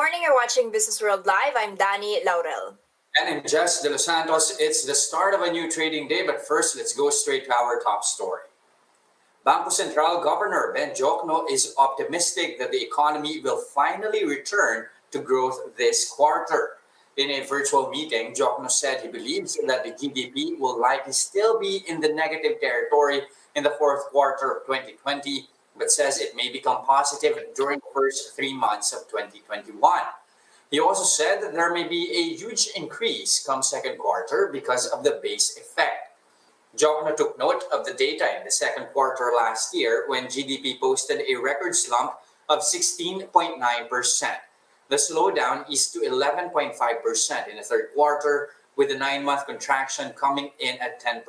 morning. You're watching Business World Live. I'm Danny Laurel. And in Jess De Los Santos, it's the start of a new trading day, but first, let's go straight to our top story. Bangko Sentral Governor Ben Jokno is optimistic that the economy will finally return to growth this quarter. In a virtual meeting, Jokno said he believes that the GDP will likely still be in the negative territory in the fourth quarter of 2020, but says it may become positive during the first 3 months of 2021. He also said that there may be a huge increase come second quarter because of the base effect. Jokno took note of the data in the second quarter last year when GDP posted a record slump of 16.9%. The slowdown is to 11.5% in the third quarter, with the 9-month contraction coming in at 10%.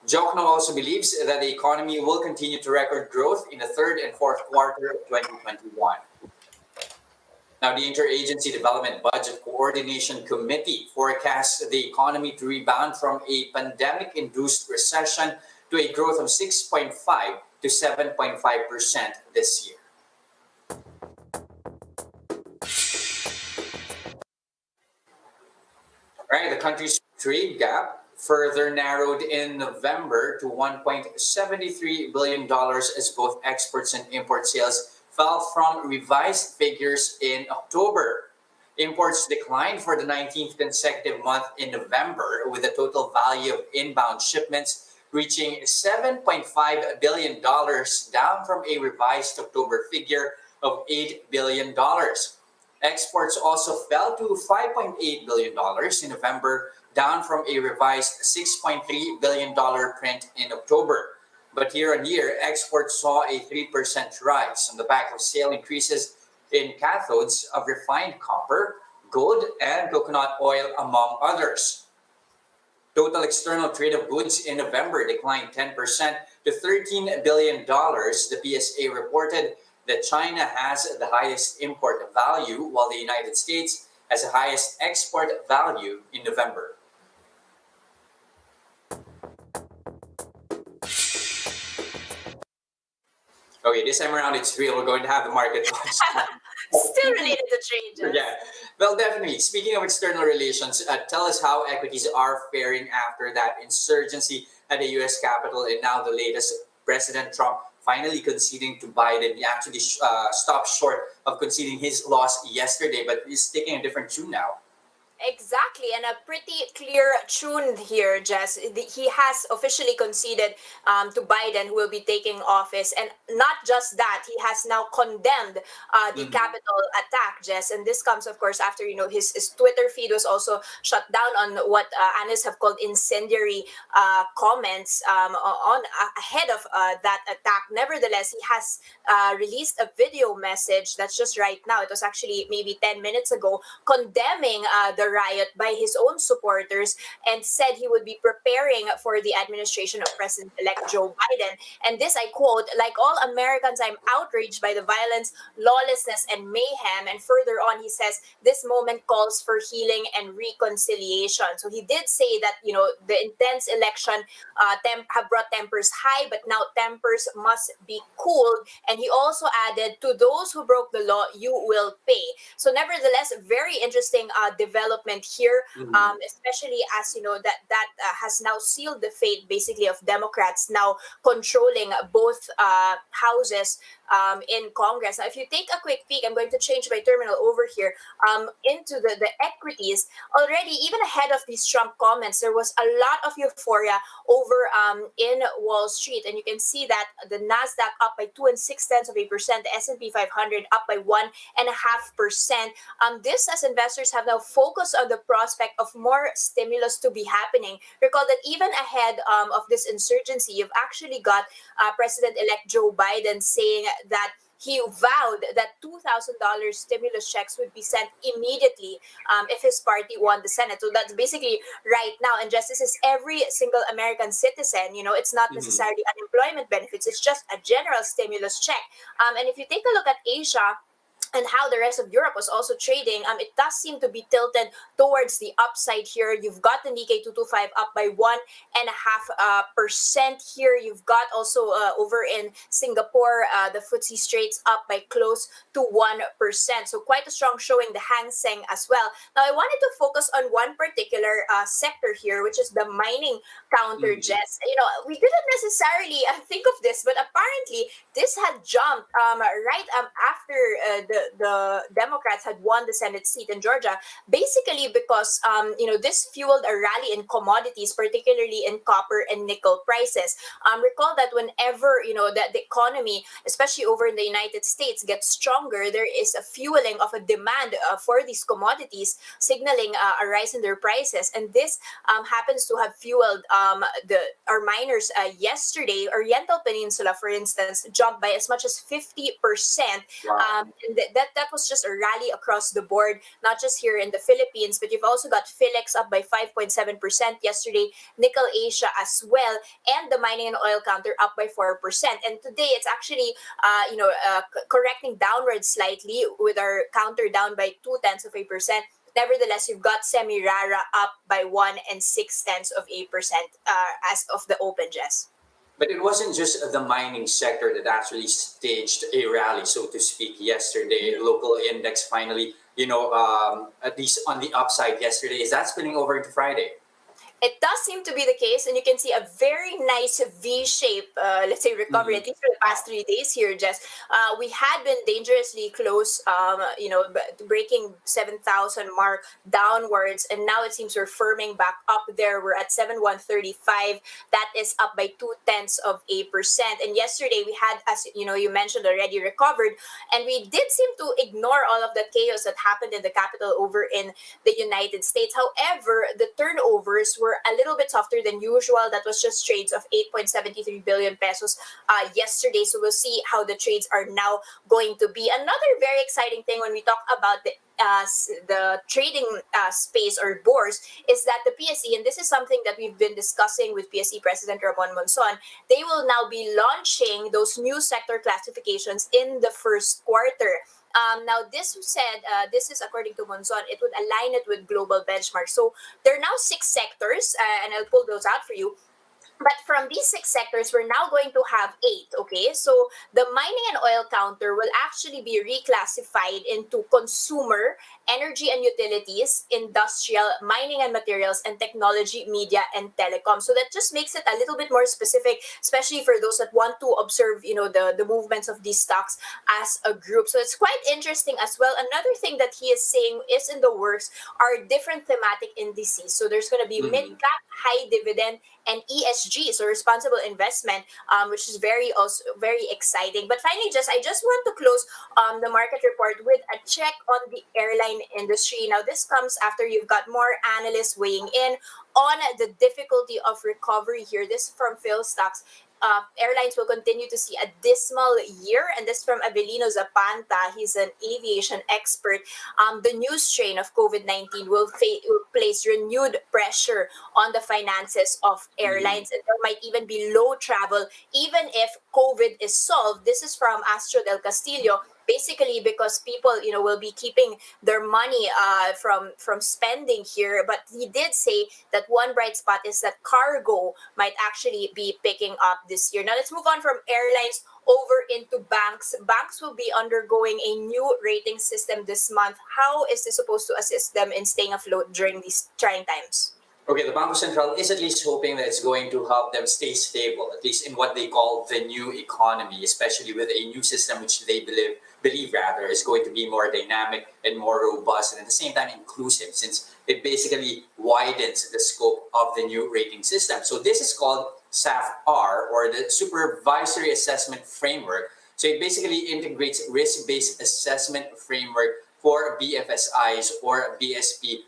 Jokno also believes that the economy will continue to record growth in the third and fourth quarter of 2021. Now, the Interagency Development Budget Coordination Committee forecasts the economy to rebound from a pandemic-induced recession to a growth of 6.5 to 7.5% this year. Right, the country's trade gap further narrowed in November to $1.73 billion as both exports and import sales fell from revised figures in October. Imports declined for the 19th consecutive month in November, with the total value of inbound shipments reaching $7.5 billion, down from a revised October figure of $8 billion. Exports also fell to $5.8 billion in November, down from a revised $6.3 billion print in October. But year on year, exports saw a 3% rise on the back of sale increases in cathodes of refined copper, gold, and coconut oil, among others. Total external trade of goods in November declined 10% to $13 billion. The PSA reported that China has the highest import value, while the United States has the highest export value in November. Okay, this time around it's real. We're going to have the market watch. Still related to trade, Jess. Yeah, well, definitely. Speaking of external relations, tell us how equities are faring after that insurgency at the U.S. Capitol, and now the latest, President Trump finally conceding to Biden. He actually stopped short of conceding his loss yesterday, but he's taking a different tune now. Exactly, and a pretty clear tune here, Jess. He has officially conceded to Biden, who will be taking office, and not just that, he has now condemned the Capitol attack, Jess. And this comes, of course, after his Twitter feed was also shut down on what analysts have called incendiary comments on ahead of that attack. Nevertheless, he has released a video message that's just right now. It was actually maybe 10 minutes ago, condemning the riot by his own supporters, and said he would be preparing for the administration of President-elect Joe Biden. And this, I quote, "Like all Americans, I'm outraged by the violence, lawlessness, and mayhem." And further on, he says, "This moment calls for healing and reconciliation." So he did say that, the intense election have brought tempers high, but now tempers must be cooled. And he also added, "To those who broke the law, you will pay." So nevertheless, very interesting development here, especially as that has now sealed the fate basically of Democrats now controlling both houses in Congress. Now, if you take a quick peek, I'm going to change my terminal over here into the equities. Already, even ahead of these Trump comments, there was a lot of euphoria over in Wall Street, and you can see that the Nasdaq up by 2.6%, the S&P 500 up by 1.5%. This, as investors have now focused on the prospect of more stimulus to be happening. Recall that even ahead of this insurgency, you've actually got President-elect Joe Biden saying that he vowed that $2,000 stimulus checks would be sent immediately if his party won the Senate. So that's basically right now. And just this is every single American citizen. It's not necessarily unemployment benefits. It's just a general stimulus check. And if you take a look at Asia, and how the rest of Europe was also trading, it does seem to be tilted towards the upside here. You've got the Nikkei 225 up by 1.5% here. You've got also over in Singapore, the FTSE Straits up by close to 1%. So quite a strong showing, the Hang Seng as well. Now, I wanted to focus on one particular sector here, which is the mining counter, Mhm. Jess. We didn't necessarily think of this, but apparently this had jumped right after the Democrats had won the Senate seat in Georgia, basically because this fueled a rally in commodities, particularly in copper and nickel prices. Recall that whenever that the economy, especially over in the United States, gets stronger, there is a fueling of a demand for these commodities, signaling a rise in their prices, and this happens to have fueled the our miners yesterday. Oriental Peninsula, for instance, jumped by as much as 50%. Wow. And that was just a rally across the board, not just here in the Philippines, but you've also got Philex up by 5.7% yesterday, Nickel Asia as well, and the mining and oil counter up by 4%. And today it's actually, correcting downward slightly with our counter down by 0.2%. Nevertheless, you've got Semirara up by 1.6%, as of the open, Jess. But it wasn't just the mining sector that actually staged a rally, so to speak, yesterday. Local index finally, at least on the upside yesterday. Is that spilling over into Friday? It does seem to be the case, and you can see a very nice V-shape, let's say, recovery, Mhm. at least for the past Wow. 3 days here, Jess. We had been dangerously close, breaking 7,000 mark downwards, and now it seems we're firming back up there. We're at 7,135. That is up by 0.2%. And yesterday we had, as you mentioned already, recovered, and we did seem to ignore all of the chaos that happened in the capital over in the United States. However, the turnovers were a little bit softer than usual. That was just trades of 8.73 billion pesos yesterday. So we'll see how the trades are now going to be. Another very exciting thing when we talk about the trading space or bourse is that the PSE, and this is something that we've been discussing with PSE President Ramon Monson, they will now be launching those new sector classifications in the first quarter. Now, this is according to Monzon, it would align it with global benchmarks. So there are now six sectors, and I'll pull those out for you. But from these six sectors, we're now going to have eight. Okay, so the mining and oil counter will actually be reclassified into consumer, energy and utilities, industrial, mining and materials, and technology, media, and telecom. So that just makes it a little bit more specific, especially for those that want to observe, the movements of these stocks as a group. So it's quite interesting as well. Another thing that he is saying is in the works are different thematic indices. So there's going to be mid Mhm. cap, high dividend, and ESG, so responsible investment, which is very exciting. But finally, I just want to close the market report with a check on the airline industry. Now, this comes after you've got more analysts weighing in on the difficulty of recovery here. This from Phil Stocks. Airlines will continue to see a dismal year, and this from Avelino Zapanta. He's an aviation expert. The new strain of COVID-19 will place renewed pressure on the finances of Mhm. airlines, and there might even be low travel even if COVID is solved. This is from Astro del Castillo. Basically, because people, will be keeping their money from spending here. But he did say that one bright spot is that cargo might actually be picking up this year. Now let's move on from airlines over into banks. Banks will be undergoing a new rating system this month. How is this supposed to assist them in staying afloat during these trying times? Okay, the Banco Central is at least hoping that it's going to help them stay stable, at least in what they call the new economy, especially with a new system which they believe rather is going to be more dynamic and more robust and at the same time inclusive, since it basically widens the scope of the new rating system. So this is called SAFR, or the Supervisory Assessment Framework. So it basically integrates risk-based assessment framework for BFSIs or BSP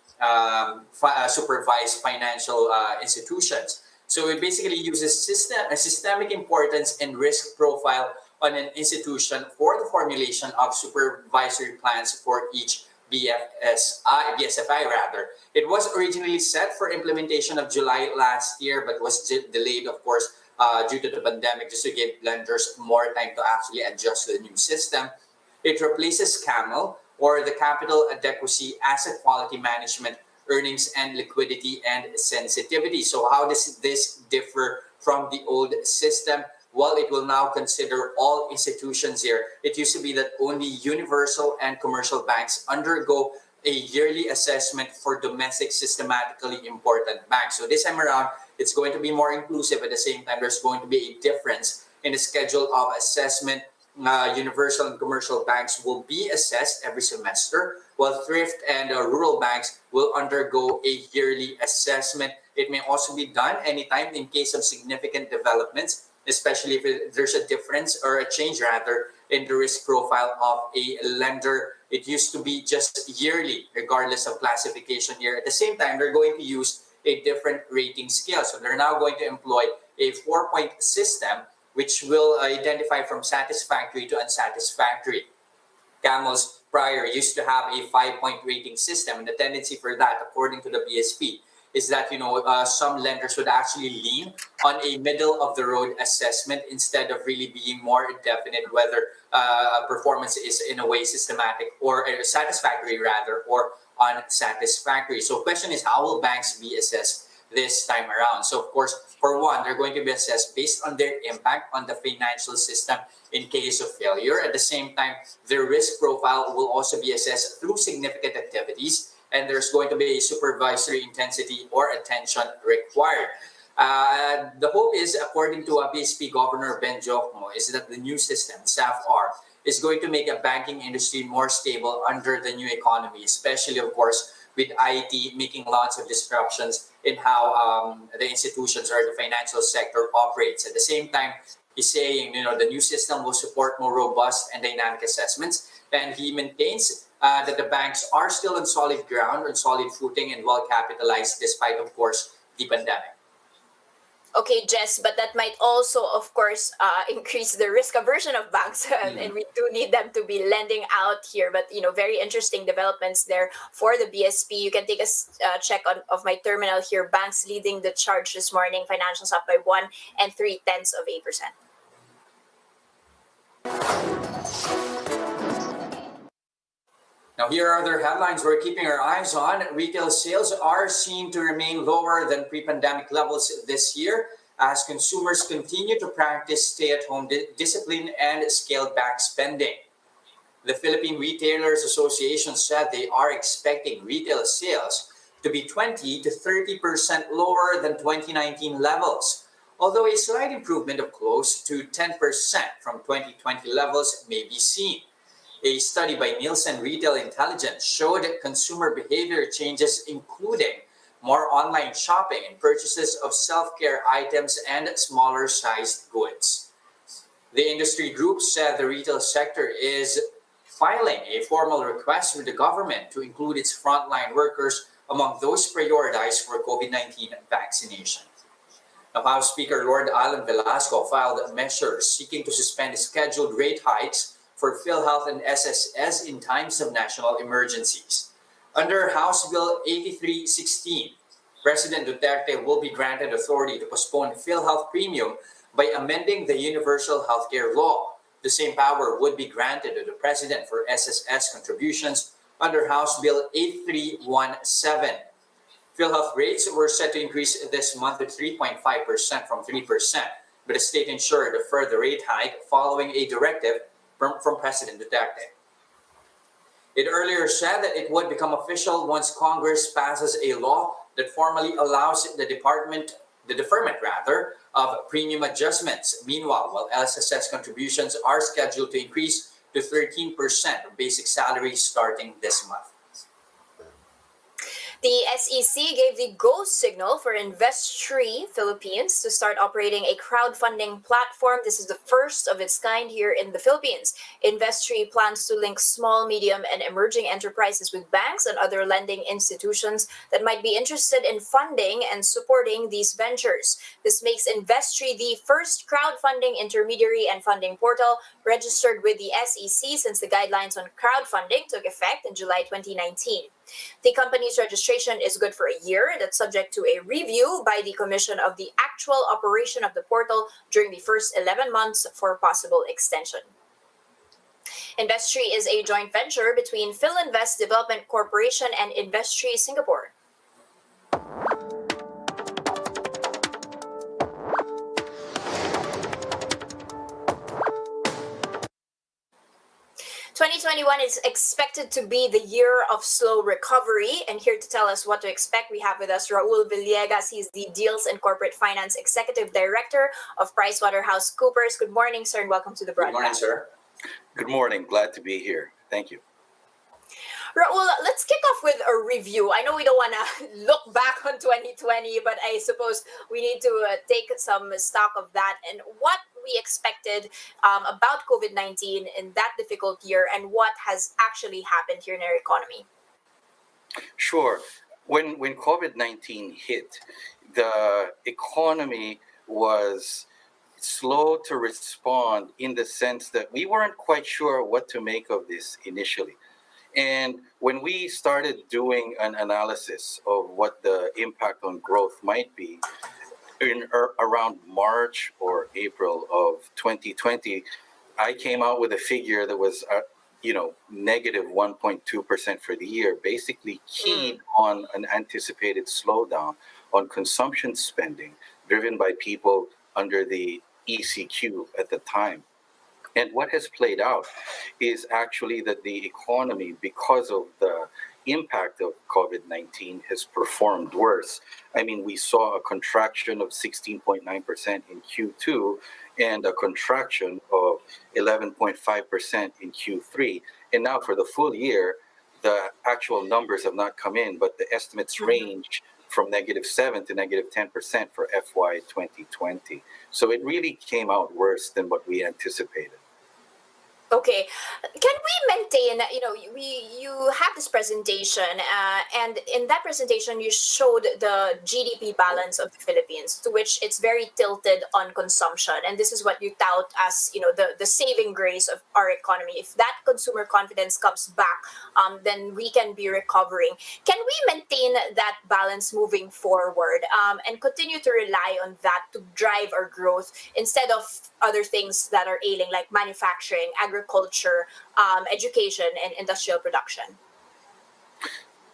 supervised financial institutions. So it basically uses systemic importance and risk profile on an institution for the formulation of supervisory plans for each BFSI rather. It was originally set for implementation of July last year, but was delayed, of course, due to the pandemic, just to give lenders more time to actually adjust to the new system. It replaces CAMEL, or the Capital Adequacy, Asset Quality Management, Earnings and Liquidity and Sensitivity. So how does this differ from the old system? Well, it will now consider all institutions here. It used to be that only universal and commercial banks undergo a yearly assessment for domestic systematically important banks. So this time around, it's going to be more inclusive. At the same time, there's going to be a difference in the schedule of assessment. Universal and commercial banks will be assessed every semester, while thrift and rural banks will undergo a yearly assessment. It may also be done anytime in case of significant developments, especially if there's a difference or a change rather in the risk profile of a lender. It used to be just yearly, regardless of classification here. At the same time, they're going to use a different rating scale. So they're now going to employ a 4-point system, which will identify from satisfactory to unsatisfactory. CAMEL's prior used to have a 5-point rating system, and the tendency for that, according to the BSP, is that some lenders would actually lean on a middle of the road assessment instead of really being more definite whether performance is in a way systematic or satisfactory rather, or unsatisfactory. So question is, how will banks be assessed this time around? So of course, for one, they're going to be assessed based on their impact on the financial system in case of failure. At the same time, their risk profile will also be assessed through significant activities, and there's going to be a supervisory intensity or attention required. The hope is, according to BSP Governor Ben Jokmo, is that the new system, SAFR, is going to make a banking industry more stable under the new economy, especially, of course, with IT making lots of disruptions in how the institutions or the financial sector operates. At the same time, he's saying, the new system will support more robust and dynamic assessments, and he maintains that the banks are still on solid ground, on solid footing, and well capitalized despite, of course, the pandemic. Okay, Jess, but that might also, of course, increase the risk aversion of banks, and we do need them to be lending out here. But very interesting developments there for the BSP. You can take a check of my terminal here. Banks leading the charge this morning. Financials up by 1 3/10%. Now, here are other headlines we're keeping our eyes on. Retail sales are seen to remain lower than pre-pandemic levels this year as consumers continue to practice stay-at-home discipline and scale back spending. The Philippine Retailers Association said they are expecting retail sales to be 20 to 30% lower than 2019 levels, although a slight improvement of close to 10% from 2020 levels may be seen. A study by Nielsen Retail Intelligence showed consumer behavior changes, including more online shopping and purchases of self-care items and smaller-sized goods. The industry group said the retail sector is filing a formal request with the government to include its frontline workers among those prioritized for COVID-19 vaccination. Now, House Speaker Lord Alan Velasco filed measures seeking to suspend scheduled rate hikes for PhilHealth and SSS in times of national emergencies. Under House Bill 8316, President Duterte will be granted authority to postpone PhilHealth premium by amending the Universal Healthcare Law. The same power would be granted to the President for SSS contributions under House Bill 8317. PhilHealth rates were set to increase this month to 3.5% from 3%, but the state ensured a further rate hike following a directive from President Duterte. It earlier said that it would become official once Congress passes a law that formally allows the deferment of premium adjustments. Meanwhile, while SSS contributions are scheduled to increase to 13% of basic salary starting this month. The SEC gave the go signal for Investtree Philippines to start operating a crowdfunding platform. This is the first of its kind here in the Philippines. Investtree plans to link small, medium, and emerging enterprises with banks and other lending institutions that might be interested in funding and supporting these ventures. This makes Investtree the first crowdfunding intermediary and funding portal registered with the SEC since the guidelines on crowdfunding took effect in July 2019. The company's registration is good for a year. That's subject to a review by the Commission of the actual operation of the portal during the first 11 months for possible extension. Investry is a joint venture between Philinvest Development Corporation and Investry Singapore. 2021 is expected to be the year of slow recovery. And here to tell us what to expect, we have with us Raul Villegas. He's the Deals and Corporate Finance Executive Director of PricewaterhouseCoopers. Good morning, sir, and welcome to the broadcast. Good morning, sir. Good morning. Glad to be here. Thank you. Raul, let's kick off with a review. I know we don't want to look back on 2020, but I suppose we need to take some stock of that and what we expected about COVID-19 in that difficult year and what has actually happened here in our economy. Sure. When COVID-19 hit, the economy was slow to respond in the sense that we weren't quite sure what to make of this initially. And when we started doing an analysis of what the impact on growth might be in around March or April of 2020, I came out with a figure that was, negative 1.2% for the year, basically keyed on an anticipated slowdown on consumption spending driven by people under the ECQ at the time. And what has played out is actually that the economy, because of the impact of COVID-19, has performed worse. I mean, we saw a contraction of 16.9% in Q2 and a contraction of 11.5% in Q3. And now for the full year, the actual numbers have not come in, but the estimates range from -7 to -10% for FY 2020. So it really came out worse than what we anticipated. Okay, can we maintain? You have this presentation, and in that presentation, you showed the GDP balance of the Philippines, to which it's very tilted on consumption, and this is what you tout as the saving grace of our economy. If that consumer confidence comes back, then we can be recovering. Can we maintain that balance moving forward, and continue to rely on that to drive our growth instead of other things that are ailing, like manufacturing, agriculture, education, and industrial production?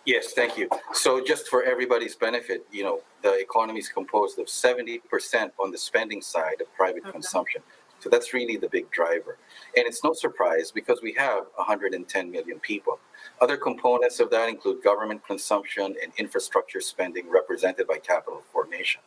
Yes, thank you. So just for everybody's benefit, the economy is composed of 70% on the spending side of private consumption. So that's really the big driver. And it's no surprise because we have 110 million people. Other components of that include government consumption and infrastructure spending represented by capital formation.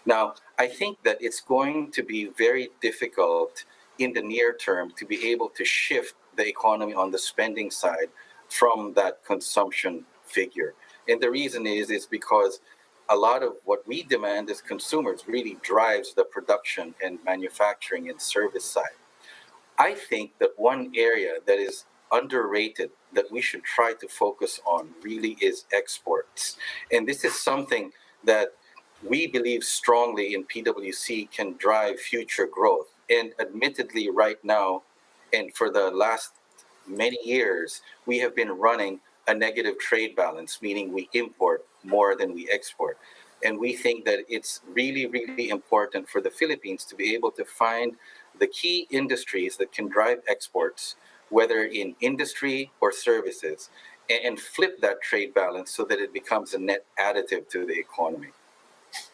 Now, I think that it's going to be very difficult in the near term to be able to shift the economy on the spending side from that consumption figure. And the reason is because a lot of what we demand as consumers really drives the production and manufacturing and service side. I think that one area that is underrated that we should try to focus on really is exports. And this is something that we believe strongly in PwC can drive future growth. And admittedly, right now, and for the last many years, we have been running a negative trade balance, meaning we import more than we export. And we think that it's really, really important for the Philippines to be able to find the key industries that can drive exports, whether in industry or services, and flip that trade balance so that it becomes a net additive to the economy.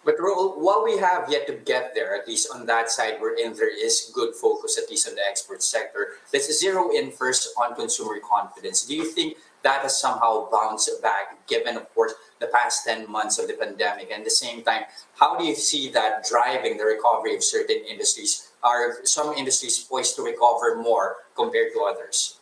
But Raul, while we have yet to get there, at least on that side wherein there is good focus, at least on the export sector, let's zero in first on consumer confidence. Do you think that has somehow bounced back, given, of course, the past 10 months of the pandemic? And at the same time, how do you see that driving the recovery of certain industries? Are some industries poised to recover more compared to others?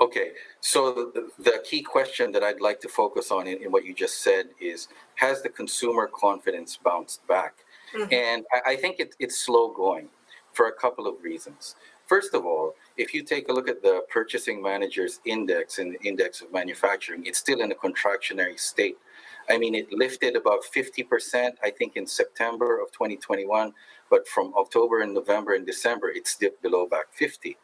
Okay, so the key question that I'd like to focus on in what you just said is, has the consumer confidence bounced back? And I think it's slow going for a couple of reasons. First of all, if you take a look at the Purchasing Managers Index and the Index of Manufacturing, it's still in a contractionary state. I mean, it lifted about 50%, I think, in September of 2021, but from October and November and December, it's dipped below back 50.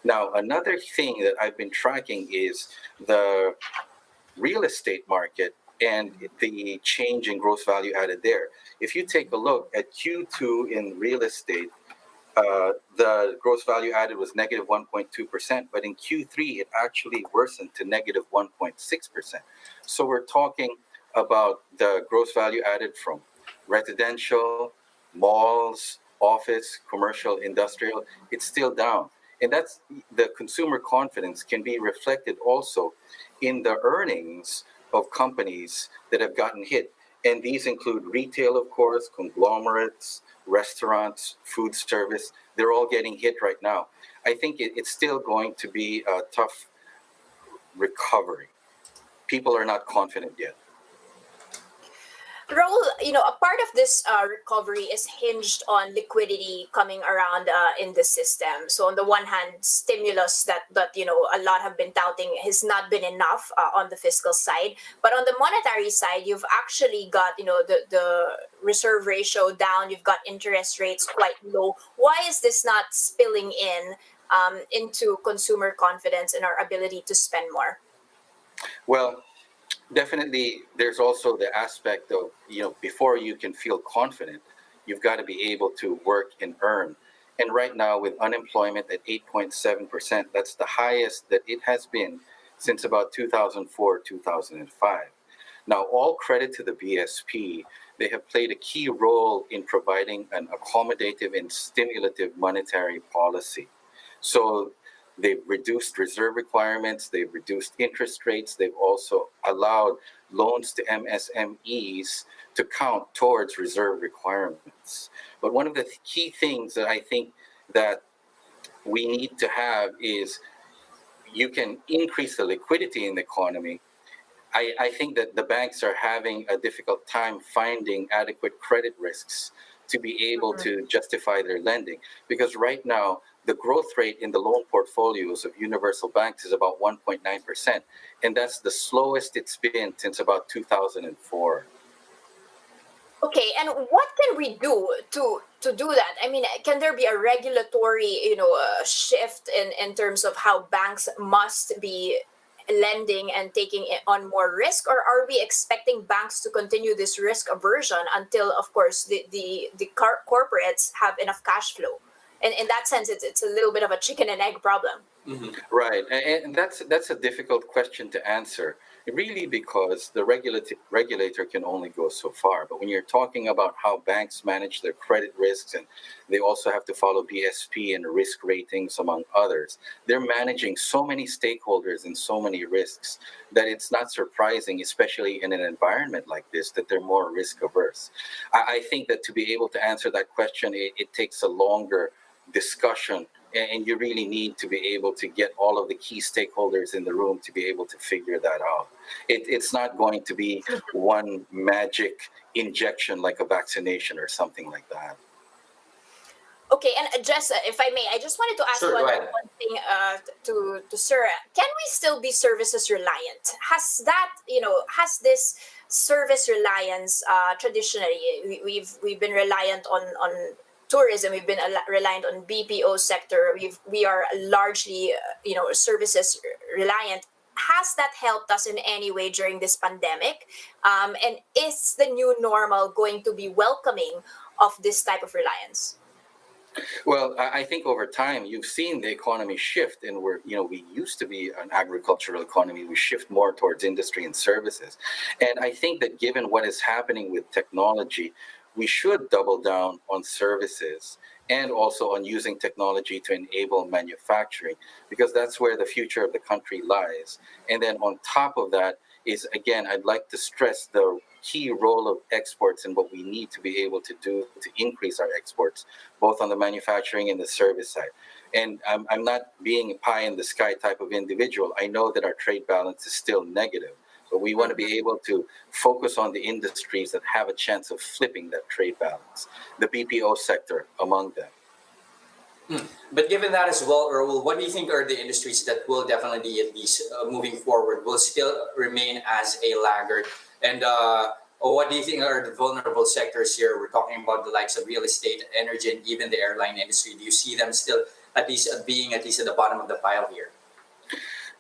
Now, another thing that I've been tracking is the real estate market and the change in gross value added there. If you take a look at Q2 in real estate, the gross value added was negative 1.2%, but in Q3 it actually worsened to negative 1.6%. So we're talking about the gross value added from residential, malls, office, commercial, industrial. It's still down. And that's the consumer confidence can be reflected also in the earnings of companies that have gotten hit. And these include retail, of course, conglomerates, restaurants, food service. They're all getting hit right now. I think it's still going to be a tough recovery. People are not confident yet. Raul, a part of this recovery is hinged on liquidity coming around in the system. So on the one hand, stimulus that a lot have been touting has not been enough on the fiscal side, but on the monetary side, you've actually got the reserve ratio down. You've got interest rates quite low. Why is this not spilling into consumer confidence and our ability to spend more? Well, definitely, there's also the aspect of, before you can feel confident, you've got to be able to work and earn. And right now, with unemployment at 8.7%, that's the highest that it has been since about 2004, 2005. Now, all credit to the BSP. They have played a key role in providing an accommodative and stimulative monetary policy. So they've reduced reserve requirements, they've reduced interest rates, they've also allowed loans to MSMEs to count towards reserve requirements. But one of the key things that I think that we need to have is you can increase the liquidity in the economy. I think that the banks are having a difficult time finding adequate credit risks to be able to justify their lending. Because right now, the growth rate in the loan portfolios of universal banks is about 1.9%. And that's the slowest it's been since about 2004. Okay, and what can we do to do that? I mean, can there be a regulatory, shift in terms of how banks must be lending and taking on more risk, or are we expecting banks to continue this risk aversion until, of course, the corporates have enough cash flow? And in that sense, it's a little bit of a chicken and egg problem. Mhm. Right, and that's a difficult question to answer, really, because the regulator can only go so far. But when you're talking about how banks manage their credit risks, and they also have to follow BSP and risk ratings, among others, they're managing so many stakeholders and so many risks that it's not surprising, especially in an environment like this, that they're more risk averse. I think that to be able to answer that question, it takes a longer discussion, and you really need to be able to get all of the key stakeholders in the room to be able to figure that out. It's not going to be one magic injection like a vaccination or something like that. Okay, and Jess, if I may, I just wanted to ask Sure, go ahead. one thing to Sir. Can we still be services reliant? Has this service reliance traditionally we've been reliant on tourism, we've been reliant on BPO sector, we are largely services reliant. Has that helped us in any way during this pandemic? And is the new normal going to be welcoming of this type of reliance? Well, I think over time you've seen the economy shift, and we used to be an agricultural economy. We shift more towards industry and services, and I think that given what is happening with technology, we should double down on services and also on using technology to enable manufacturing, because that's where the future of the country lies. And then on top of that is, again, I'd like to stress the key role of exports and what we need to be able to do to increase our exports, both on the manufacturing and the service side. And I'm not being a pie in the sky type of individual. I know that our trade balance is still negative, but we want to be able to focus on the industries that have a chance of flipping that trade balance, the BPO sector among them. But given that as well, Earl, what do you think are the industries that will definitely, at least moving forward, will still remain as a laggard? And what do you think are the vulnerable sectors here? We're talking about the likes of real estate, energy, and even the airline industry. Do you see them still at least being at the bottom of the pile here?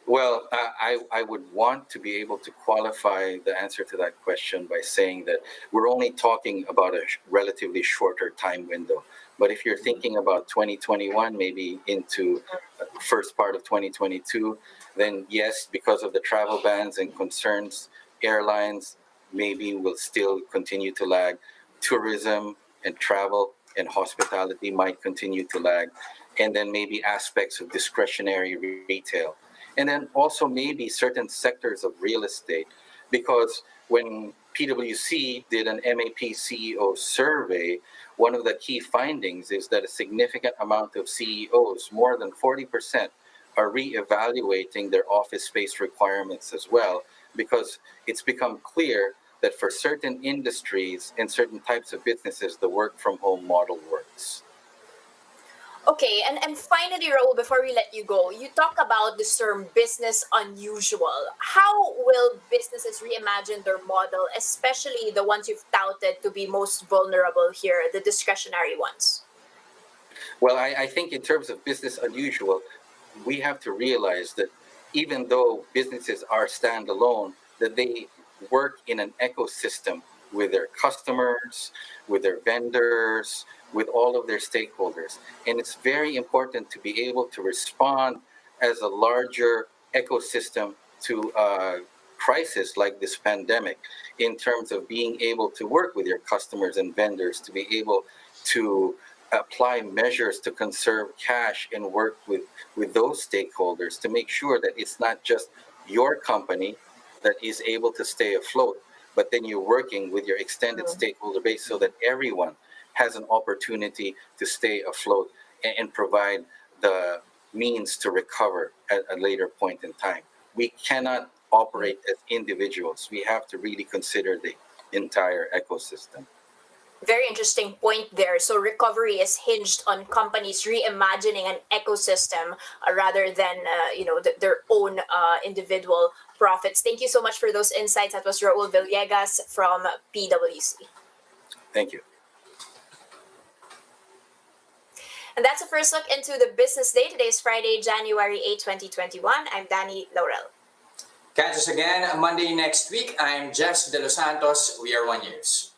Well, I would want to be able to qualify the answer to that question by saying that we're only talking about a relatively shorter time window. But if you're thinking about 2021, maybe into first part of 2022, then yes, because of the travel bans and concerns, airlines maybe will still continue to lag. Tourism and travel and hospitality might continue to lag. And then maybe aspects of discretionary retail, and then also maybe certain sectors of real estate, because when PwC did an MAP CEO survey, one of the key findings is that a significant amount of CEOs, more than 40%, are reevaluating their office space requirements as well, because it's become clear that for certain industries and certain types of businesses, the work from home model works. Okay, and finally, Raul, before we let you go, you talk about this term business unusual. How will businesses reimagine their model, especially the ones you've touted to be most vulnerable here, the discretionary ones? Well, I think in terms of business unusual, we have to realize that even though businesses are standalone, that they work in an ecosystem with their customers, with their vendors, with all of their stakeholders. And it's very important to be able to respond as a larger ecosystem to a crisis like this pandemic, in terms of being able to work with your customers and vendors, to be able to apply measures to conserve cash and work with those stakeholders to make sure that it's not just your company that is able to stay afloat, but then you're working with your extended stakeholder base so that everyone has an opportunity to stay afloat and provide the means to recover at a later point in time. We cannot operate as individuals. We have to really consider the entire ecosystem. Very interesting point there. So recovery is hinged on companies reimagining an ecosystem rather than their own individual profits. Thank you so much for those insights. That was Raul Villegas from PwC. Thank you. And that's a first look into the business day. Today is Friday, January 8, 2021. I'm Danny Laurel. Catch us again Monday next week. I'm Jess De Los Santos. We are One News.